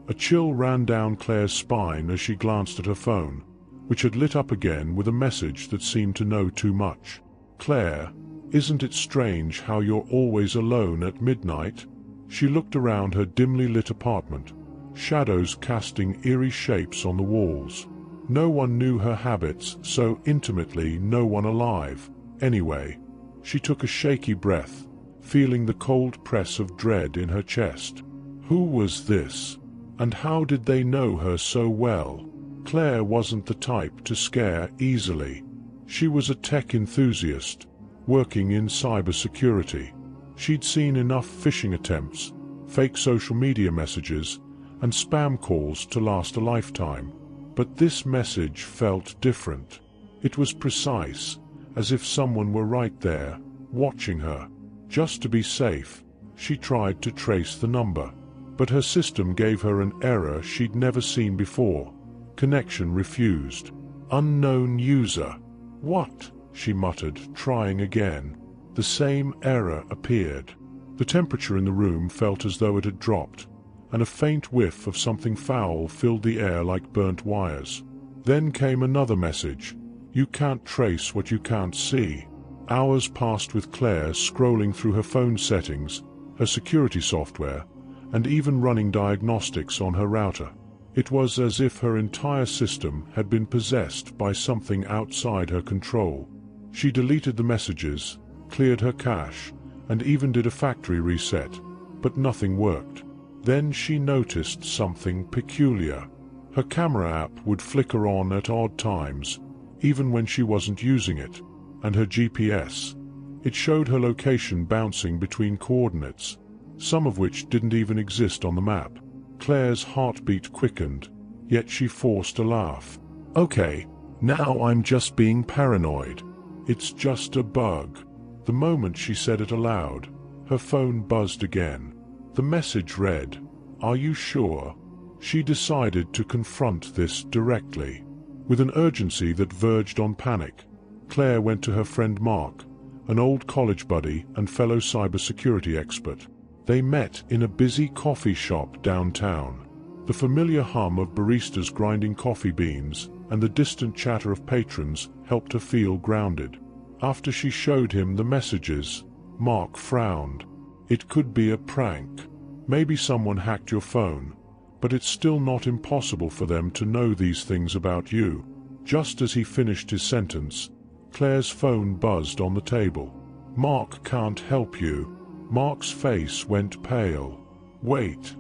A chill ran down Claire's spine as she glanced at her phone, which had lit up again with a message that seemed to know too much. "Claire, isn't it strange how you're always alone at midnight?" She looked around her dimly lit apartment, shadows casting eerie shapes on the walls. No one knew her habits so intimately, no one alive. Anyway, she took a shaky breath, feeling the cold press of dread in her chest. Who was this? And how did they know her so well? Claire wasn't the type to scare easily. She was a tech enthusiast, working in cybersecurity. She'd seen enough phishing attempts, fake social media messages, and spam calls to last a lifetime. But this message felt different. It was precise, as if someone were right there, watching her. Just to be safe, she tried to trace the number. But her system gave her an error she'd never seen before. Connection refused. Unknown user. "What?" she muttered, trying again. The same error appeared. The temperature in the room felt as though it had dropped, and a faint whiff of something foul filled the air like burnt wires. Then came another message. "You can't trace what you can't see." Hours passed with Claire scrolling through her phone settings, her security software, and even running diagnostics on her router. It was as if her entire system had been possessed by something outside her control. She deleted the messages, cleared her cache, and even did a factory reset, but nothing worked. Then she noticed something peculiar. Her camera app would flicker on at odd times, even when she wasn't using it, and her GPS. It showed her location bouncing between coordinates, some of which didn't even exist on the map. Claire's heartbeat quickened, yet she forced a laugh. "Okay, now I'm just being paranoid. It's just a bug." The moment she said it aloud, her phone buzzed again. The message read, "Are you sure?" She decided to confront this directly. With an urgency that verged on panic, Claire went to her friend Mark, an old college buddy and fellow cybersecurity expert. They met in a busy coffee shop downtown. The familiar hum of baristas grinding coffee beans and the distant chatter of patrons helped her feel grounded. After she showed him the messages, Mark frowned. It could be a prank. Maybe someone hacked your phone, but it's still not impossible for them to know these things about you. Just as he finished his sentence, Claire's phone buzzed on the table. "Mark can't help you." Mark's face went pale. "Wait.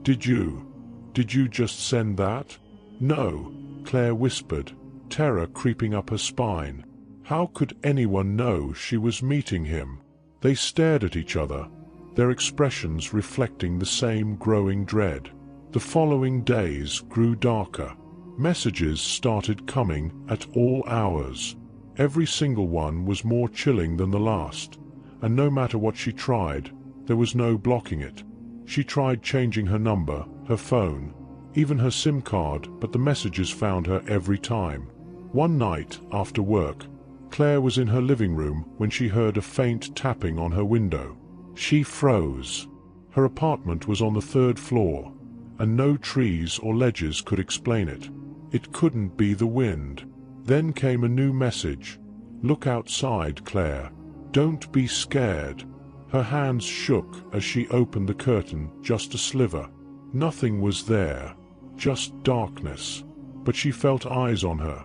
Did you just send that?" "No," Claire whispered, terror creeping up her spine. How could anyone know she was meeting him? They stared at each other, their expressions reflecting the same growing dread. The following days grew darker. Messages started coming at all hours. Every single one was more chilling than the last, and no matter what she tried, there was no blocking it. She tried changing her number, her phone, even her SIM card, but the messages found her every time. One night, after work, Claire was in her living room when she heard a faint tapping on her window. She froze. Her apartment was on the 3rd floor, and no trees or ledges could explain it. It couldn't be the wind. Then came a new message. "Look outside, Claire. Don't be scared." Her hands shook as she opened the curtain, just a sliver. Nothing was there, just darkness. But she felt eyes on her,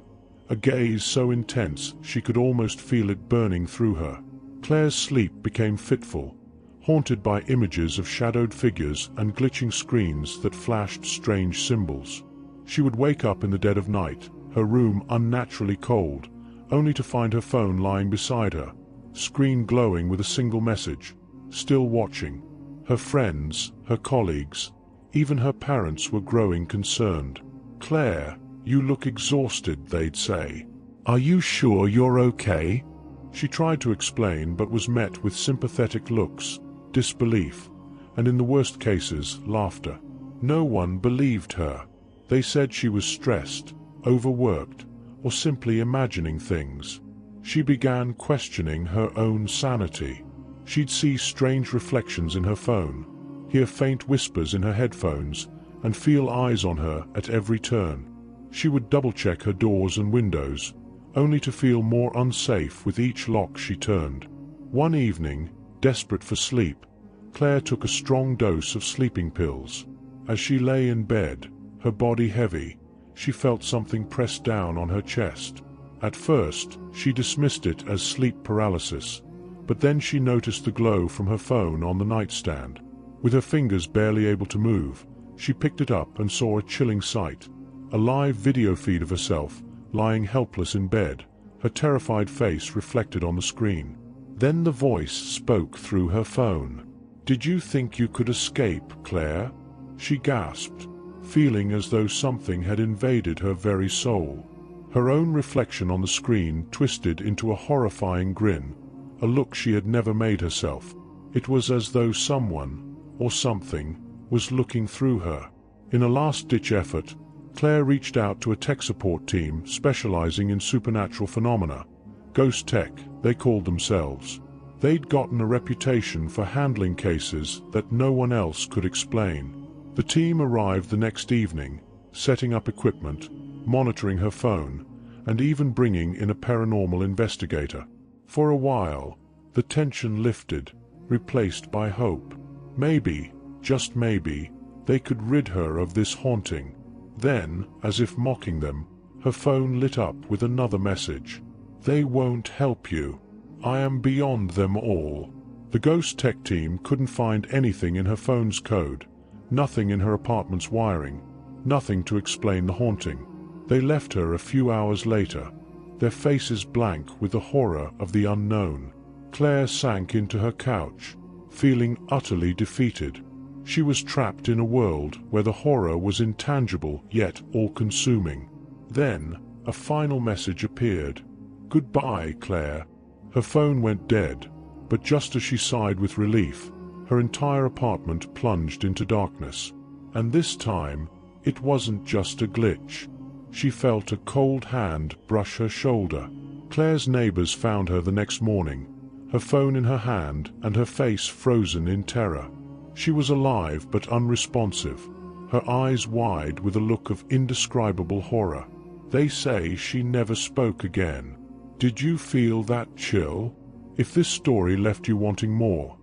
a gaze so intense she could almost feel it burning through her. Claire's sleep became fitful, haunted by images of shadowed figures and glitching screens that flashed strange symbols. She would wake up in the dead of night, her room unnaturally cold, only to find her phone lying beside her, screen glowing with a single message, "Still watching." Her friends, her colleagues, even her parents were growing concerned. "Claire, you look exhausted," they'd say. "Are you sure you're okay?" She tried to explain but was met with sympathetic looks, disbelief, and in the worst cases, laughter. No one believed her. They said she was stressed, overworked, or simply imagining things. She began questioning her own sanity. She'd see strange reflections in her phone, hear faint whispers in her headphones, and feel eyes on her at every turn. She would double-check her doors and windows, only to feel more unsafe with each lock she turned. One evening, desperate for sleep, Claire took a strong dose of sleeping pills. As she lay in bed, her body heavy, she felt something press down on her chest. At first, she dismissed it as sleep paralysis, but then she noticed the glow from her phone on the nightstand. With her fingers barely able to move, she picked it up and saw a chilling sight. A live video feed of herself, lying helpless in bed, her terrified face reflected on the screen. Then the voice spoke through her phone. "Did you think you could escape, Claire?" She gasped, feeling as though something had invaded her very soul. Her own reflection on the screen twisted into a horrifying grin, a look she had never made herself. It was as though someone, or something, was looking through her. In a last-ditch effort, Claire reached out to a tech support team specializing in supernatural phenomena. Ghost Tech, they called themselves. They'd gotten a reputation for handling cases that no one else could explain. The team arrived the next evening, setting up equipment, monitoring her phone, and even bringing in a paranormal investigator. For a while, the tension lifted, replaced by hope. Maybe, just maybe, they could rid her of this haunting. Then, as if mocking them, her phone lit up with another message. "They won't help you. I am beyond them all." The Ghost Tech team couldn't find anything in her phone's code, nothing in her apartment's wiring, nothing to explain the haunting. They left her a few hours later, their faces blank with the horror of the unknown. Claire sank into her couch, feeling utterly defeated. She was trapped in a world where the horror was intangible yet all-consuming. Then, a final message appeared. "Goodbye, Claire." Her phone went dead, but just as she sighed with relief, her entire apartment plunged into darkness. And this time, it wasn't just a glitch. She felt a cold hand brush her shoulder. Claire's neighbors found her the next morning, her phone in her hand and her face frozen in terror. She was alive but unresponsive, her eyes wide with a look of indescribable horror. They say she never spoke again. Did you feel that chill? If this story left you wanting more,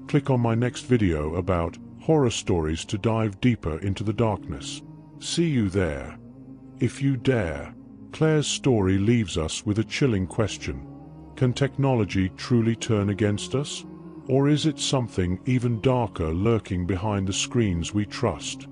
click on my next video about horror stories to dive deeper into the darkness. See you there. If you dare. Claire's story leaves us with a chilling question. Can technology truly turn against us? Or is it something even darker lurking behind the screens we trust?